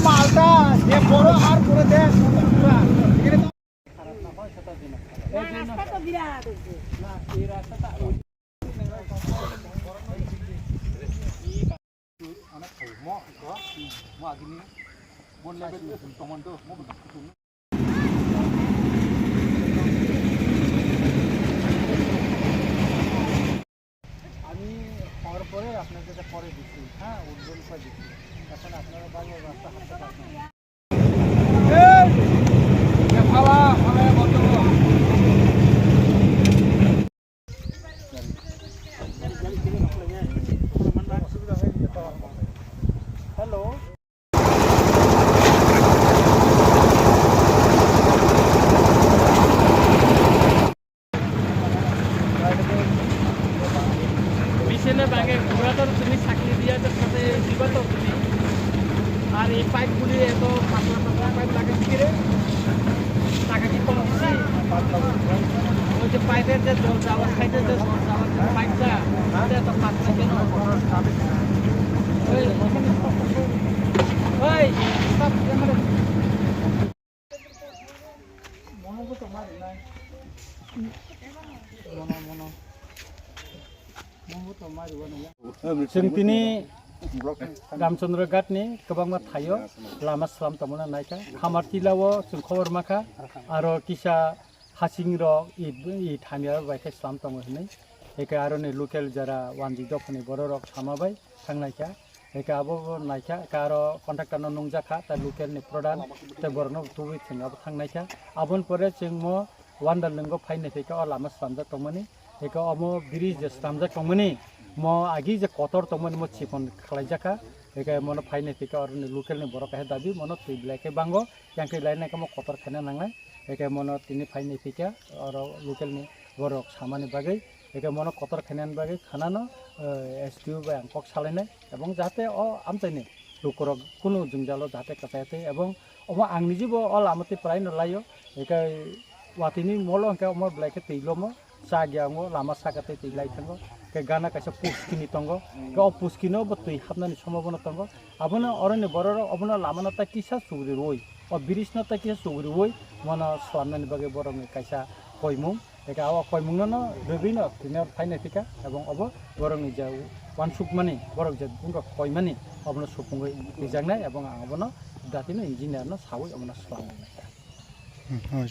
মালটা যে বড় আর করে দেয় আমি হওয়ার পরে আপনাদের পরে দিচ্ছি, হ্যাঁ উজ্জ্বল করে দিচ্ছি। এখন আপনারা ভালো রাস্তা হাঁটতে পারবেন। হ্যালো মিশনে ব্যাগে ঘোরা তো তুমি চাকরি দিয়া সাথে দিবা তো তুমি আর এই পাইপগুলি এত পাতলা পাতলা পাইপ লাগে ফিরে টাকা কি কম হচ্ছে ওই যে পাইপের যে জল যাওয়ার সাইডে যে জল যাওয়ার যে পাইপটা এত পাতলা কেন ওই সব মানে মনোভূত মারি নাই जों दिनै रामचन्द्रघाटनि गोबां थायो लामा सालाम तमना नायखा खामारथिलावो जों खबर माखा आरो किसा हासिं रक इ थामिया बायखाय सालाम तमो हनै एका आरो नै लकेल जरा वानजि दफनि बर' रक सामाबाय थांनायखा एका आबो नायखा एका आरो कन्ट्राक्टरनो नंजाखा ता लकेलनि प्रधान ता बरनो तुबि थिंगाबो थांनायखा आबन परे जों म वान्डार लिंगो फाइनाय फैका लामा सालामजा तमनि एका अमो ब्रिज जे सालामजा तमनि म आगि जे कतर तमनि म चिकन खालायजाखा एका मनो फाइनाय फैका आरो नै लकेलनि बर' काहे दाबि मनो थैब्लायके बांगो यांके लायनायका म कतर खाना नांनाय एका मनो तिनि फाइनाय फैका आरो लकेलनि बर' सामानि बागै एका मनो कतर खानानि बागै खानानो एसटिउ बा अंकक सालायनाय एबं जाहाथे आमचाइनि लुकरक कुनु जुंजालो जाहाथे काचायते एबं अमा आंनि जिबो अल आमते प्राय नलायो एका वातिनि मलो अंके अमर ब्लाइके तैलोमो सागियामो लामा सागाते तैलाय थांगो के गाना कासे पुस्किनि तंगो के पुस्किनो बतै हाबनानि सम्भावना तंगो आबनो अरनि बरर अबनो लामाना ता किसा सुग्रि रोय ब्रिजना ता किसा सुग्रि रोय मनो स्वाननानि बागे बरनि कायसा कयमु एका आवा कयमुनो रबिनो तिनो फाइनाय फिका एबं अब बरनि जा वानसुक माने बरक जे बुंगा कयमानि अबनो सुपुंगै रिजांनाय एबं आबनो दातिनो इन्जिनियारनो सावै अबनो स्वाननाय